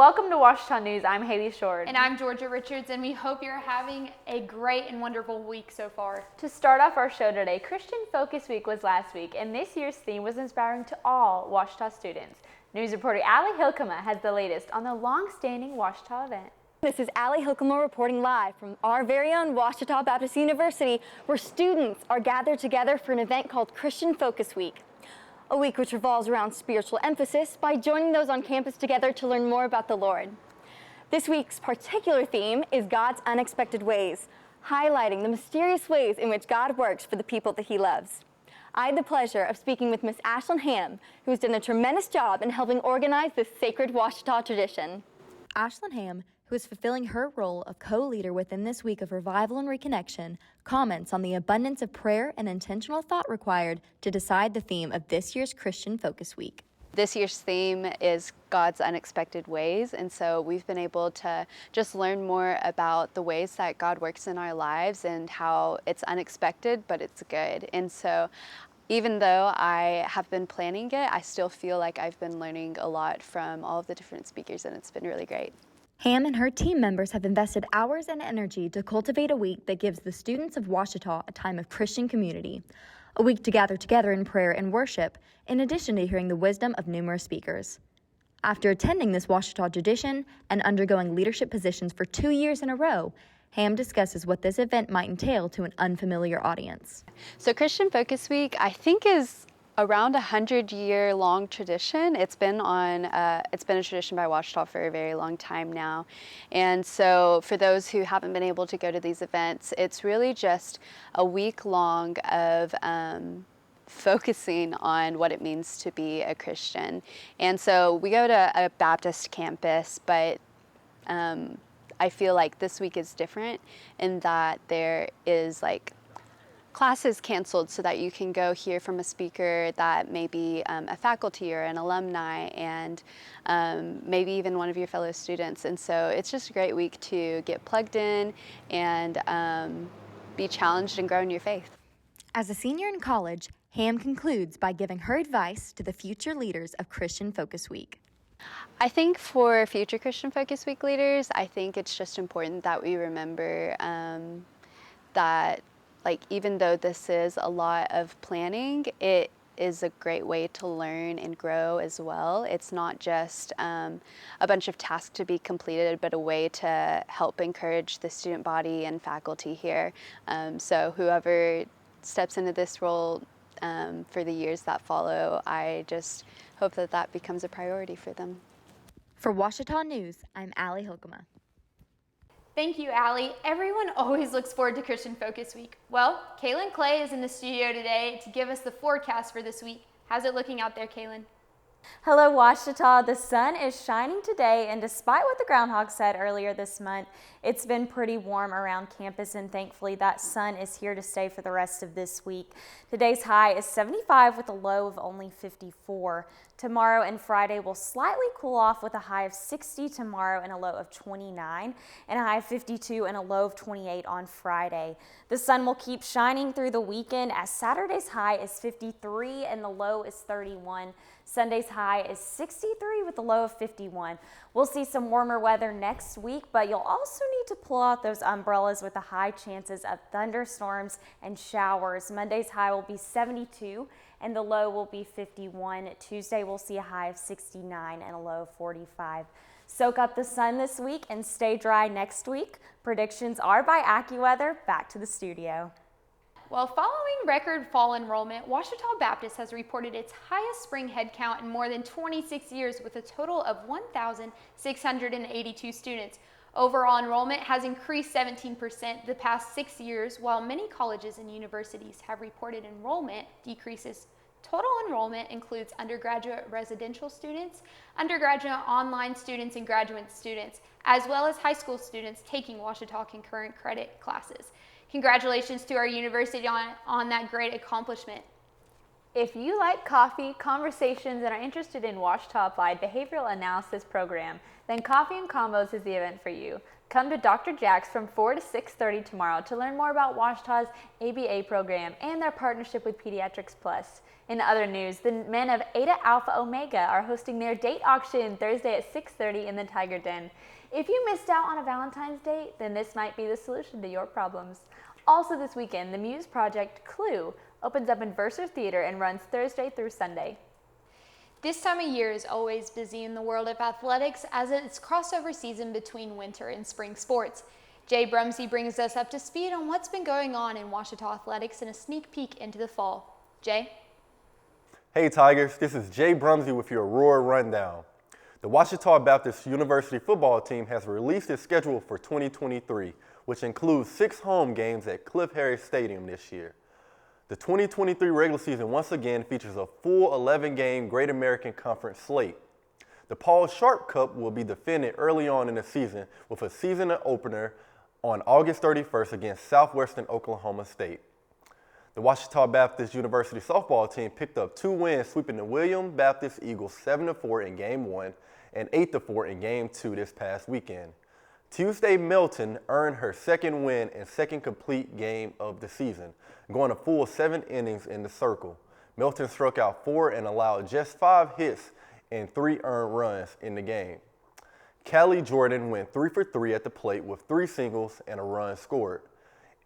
Welcome to Ouachita News. I'm Haley Short. And I'm Georgia Richards, and we hope you're having a great and wonderful week so far. To start off our show today, Christian Focus Week was last week, and this year's theme was inspiring to all Ouachita students. News reporter Allie Hilkema has the latest on the long-standing Ouachita event. This is Allie Hilkema reporting live from our very own Ouachita Baptist University, where students are gathered together for an event called Christian Focus Week. A week which revolves around spiritual emphasis by joining those on campus together to learn more about the Lord. This week's particular theme is God's unexpected ways, highlighting the mysterious ways in which God works for the people that He loves. I had the pleasure of speaking with Miss Ashlyn Ham, who has done a tremendous job in helping organize this sacred Ouachita tradition. Ashlyn Ham, who is fulfilling her role of co-leader within this week of revival and reconnection, comments on the abundance of prayer and intentional thought required to decide the theme of this year's Christian Focus Week. This year's theme is God's unexpected ways, and so we've been able to just learn more about the ways that God works in our lives and how it's unexpected, but it's good. And so even though I have been planning it, I still feel like I've been learning a lot from all of the different speakers, and it's been really great. Ham and her team members have invested hours and energy to cultivate a week that gives the students of Ouachita a time of Christian community, a week to gather together in prayer and worship, in addition to hearing the wisdom of numerous speakers. After attending this Ouachita tradition and undergoing leadership positions for 2 years in a row, Ham discusses what this event might entail to an unfamiliar audience. So Christian Focus Week, I think, is around 100-year-long tradition. It's been a tradition by Ouachita for a very long time now. And so for those who haven't been able to go to these events, it's really just a week long of focusing on what it means to be a Christian. And so we go to a Baptist campus, but I feel like this week is different in that there is classes canceled so that you can go hear from a speaker that may be a faculty or an alumni and maybe even one of your fellow students. And so it's just a great week to get plugged in and be challenged and grow in your faith. As a senior in college, Ham concludes by giving her advice to the future leaders of Christian Focus Week. I think for future Christian Focus Week leaders, I think it's just important that we remember that even though this is a lot of planning, it is a great way to learn and grow as well. It's not just a bunch of tasks to be completed, but a way to help encourage the student body and faculty here. So whoever steps into this role for the years that follow, I just hope that that becomes a priority for them. For Ouachita News, I'm Allie Hilkema. Thank you, Allie. Everyone always looks forward to Christian Focus Week. Well, Kaylin Clay is in the studio today to give us the forecast for this week. How's it looking out there, Kaylin? Hello, Ouachita. The sun is shining today, and despite what the groundhog said earlier this month, it's been pretty warm around campus, and thankfully that sun is here to stay for the rest of this week. Today's high is 75 with a low of only 54. Tomorrow and Friday will slightly cool off with a high of 60 tomorrow and a low of 29, and a high of 52 and a low of 28 on Friday. The sun will keep shining through the weekend as Saturday's high is 53 and the low is 31. Sunday's high is 63 with a low of 51. We'll see some warmer weather next week, but you'll also need to pull out those umbrellas with the high chances of thunderstorms and showers. Monday's high will be 72 and the low will be 51. Tuesday we'll see a high of 69 and a low of 45. Soak up the sun this week and stay dry next week. Predictions are by AccuWeather. Back to the studio. Well, following record fall enrollment, Ouachita Baptist has reported its highest spring head count in more than 26 years with a total of 1,682 students. Overall enrollment has increased 17% the past 6 years, while many colleges and universities have reported enrollment decreases. Total enrollment includes undergraduate residential students, undergraduate online students, and graduate students, as well as high school students taking Ouachita concurrent credit classes. Congratulations to our university on that great accomplishment. If you like coffee, conversations, and are interested in Ouachita Applied Behavioral Analysis Program, then Coffee and Combos is the event for you. Come to Dr. Jack's from 4 to 6:30 tomorrow to learn more about Ouachita's ABA program and their partnership with Pediatrics Plus. In other news, the men of Eta Alpha Omega are hosting their date auction Thursday at 6:30 in the Tiger Den. If you missed out on a Valentine's date, then this might be the solution to your problems. Also this weekend, the Muse Project Clue opens up in Verser Theater and runs Thursday through Sunday. This time of year is always busy in the world of athletics as it's crossover season between winter and spring sports. Jay Brumsey brings us up to speed on what's been going on in Ouachita athletics and a sneak peek into the fall. Jay? Hey Tigers, this is Jay Brumsey with your Roar Rundown. The Ouachita Baptist University football team has released its schedule for 2023, which includes 6 home games at Cliff Harris Stadium this year. The 2023 regular season once again features a full 11-game Great American Conference slate. The Paul Sharp Cup will be defended early on in the season with a season opener on August 31st against Southwestern Oklahoma State. The Ouachita Baptist University softball team picked up 2 wins, sweeping the William Baptist Eagles 7-4 in Game 1 and 8-4 in Game 2 this past weekend. Tuesday, Milton earned her second win and second complete game of the season, going a full 7 innings in the circle. Milton struck out 4 and allowed just 5 hits and 3 earned runs in the game. Callie Jordan went 3 for 3 at the plate with 3 singles and a run scored.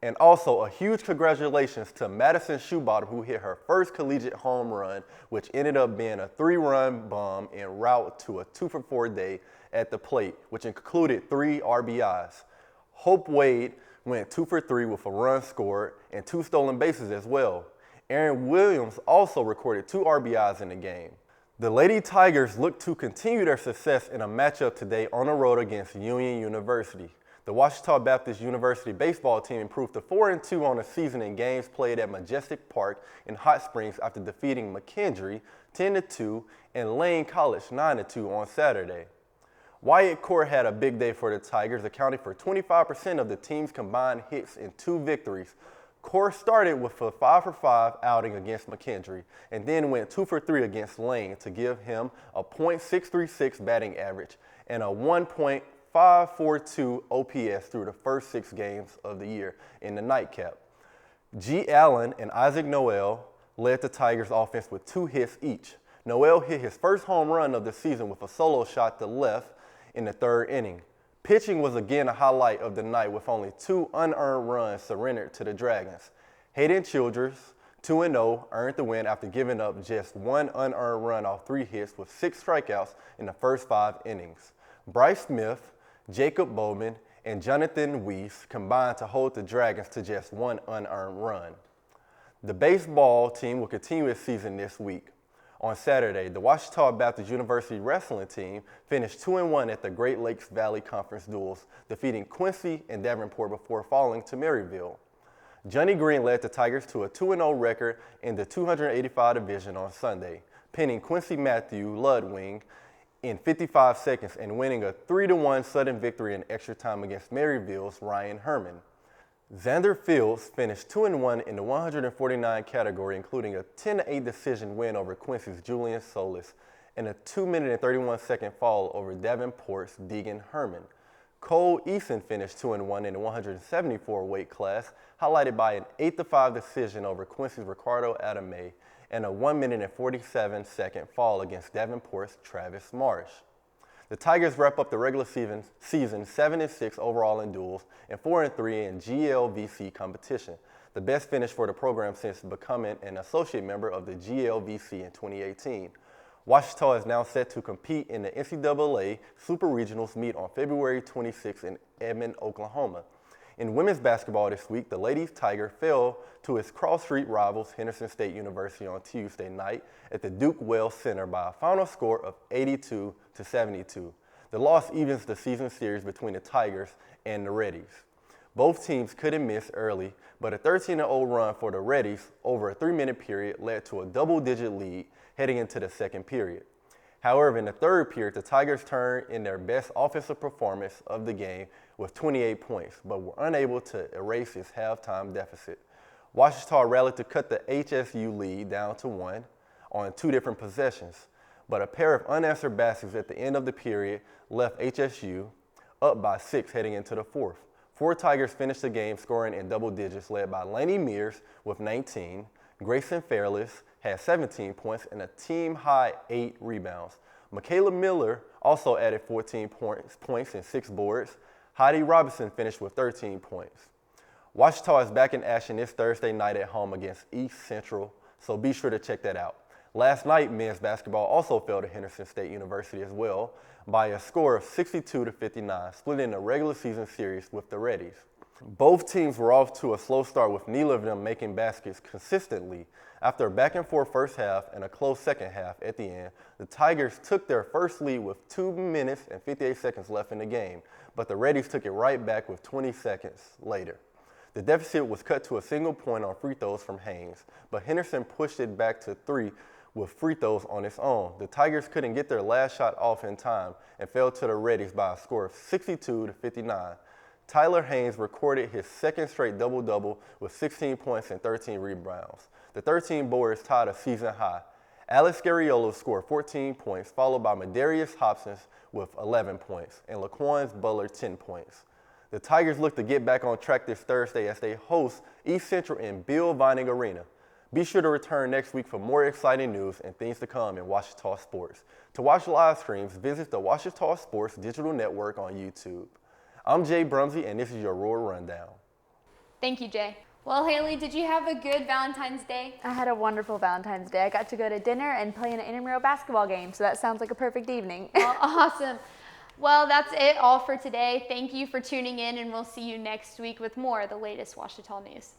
And also a huge congratulations to Madison Shoebottom, who hit her first collegiate home run, which ended up being a 3-run bomb en route to a 2 for 4 day at the plate, which included 3 RBIs. Hope Wade went 2 for 3 with a run scored and 2 stolen bases as well. Aaron Williams also recorded 2 RBIs in the game. The Lady Tigers look to continue their success in a matchup today on the road against Union University. The Ouachita Baptist University baseball team improved to 4-2 on the season in games played at Majestic Park in Hot Springs after defeating McKendree 10-2 and Lane College 9-2 on Saturday. Wyatt Court had a big day for the Tigers, accounting for 25% of the team's combined hits in 2 victories. Court started with a 5 for 5 outing against McKendree and then went 2 for 3 against Lane to give him a .636 batting average and a 1.542 OPS through the first 6 games of the year in the nightcap. G. Allen and Isaac Noel led the Tigers offense with 2 hits each. Noel hit his first home run of the season with a solo shot to left in the 3rd inning. Pitching was again a highlight of the night with only 2 unearned runs surrendered to the Dragons. Hayden Childers, 2-0, earned the win after giving up just 1 unearned run off 3 hits with 6 strikeouts in the first 5 innings. Bryce Smith, Jacob Bowman, and Jonathan Weiss combined to hold the Dragons to just 1 unearned run. The baseball team will continue its season this week. On Saturday, the Ouachita Baptist University wrestling team finished 2-1 at the Great Lakes Valley Conference duels, defeating Quincy and Davenport before falling to Maryville. Johnny Green led the Tigers to a 2-0 record in the 285 division on Sunday, pinning Quincy Matthew Ludwig in 55 seconds and winning a 3-1 sudden victory in extra time against Maryville's Ryan Herman. Xander Fields finished 2-1 in the 149 category, including a 10-8 decision win over Quincy's Julian Solis and a 2-minute and 31-second fall over Davenport's Deegan Herman. Cole Eason finished 2-1 in the 174 weight class, highlighted by an 8-5 decision over Quincy's Ricardo Adame and a 1-minute and 47-second fall against Davenport's Travis Marsh. The Tigers wrap up the regular season 7-6 overall in duels and 4-3 in GLVC competition, the best finish for the program since becoming an associate member of the GLVC in 2018. Ouachita is now set to compete in the NCAA Super Regionals meet on February 26 in Edmond, Oklahoma. In women's basketball this week, the Lady Tiger fell to its cross-street rivals Henderson State University on Tuesday night at the Duke Wells Center by a final score of 82-72. The loss evens the season series between the Tigers and the Reddies. Both teams couldn't miss early, but a 13-0 run for the Reddies over a 3-minute period led to a double-digit lead heading into the second period. However, in the third period, the Tigers turned in their best offensive performance of the game with 28 points, but were unable to erase its halftime deficit. Ouachita rallied to cut the HSU lead down to 1 on 2 different possessions, but a pair of unanswered baskets at the end of the period left HSU up by 6 heading into the 4th. 4 Tigers finished the game scoring in double digits, led by Lainey Mears with 19. Grayson Fairless had 17 points and a team-high 8 rebounds. Michaela Miller also added 14 points and 6 boards. Heidi Robinson finished with 13 points. Ouachita is back in action this Thursday night at home against East Central, so be sure to check that out. Last night, men's basketball also fell to Henderson State University as well by a score of 62-59, splitting the regular season series with the Reddies. Both teams were off to a slow start with neither of them making baskets consistently. After a back-and-forth first half and a close second half at the end, the Tigers took their first lead with 2 minutes and 58 seconds left in the game, but the Reddies took it right back with 20 seconds later. The deficit was cut to a single point on free throws from Haynes, but Henderson pushed it back to 3 with free throws on its own. The Tigers couldn't get their last shot off in time and fell to the Reddies by a score of 62-59. Tyler Haynes recorded his second straight double-double with 16 points and 13 rebounds. The 13 boards tied a season high. Alex Scariolo scored 14 points, followed by Madarius Hobson with 11 points and Laquan Butler 10 points. The Tigers look to get back on track this Thursday as they host East Central in Bill Vining Arena. Be sure to return next week for more exciting news and things to come in Ouachita sports. To watch live streams, visit the Ouachita Sports Digital Network on YouTube. I'm Jay Brumsey, and this is your Roar Rundown. Thank you, Jay. Well, Haley, did you have a good Valentine's Day? I had a wonderful Valentine's Day. I got to go to dinner and play in an intramural basketball game, so that sounds like a perfect evening. Well, awesome. Well, that's it all for today. Thank you for tuning in, and we'll see you next week with more of the latest Ouachita news.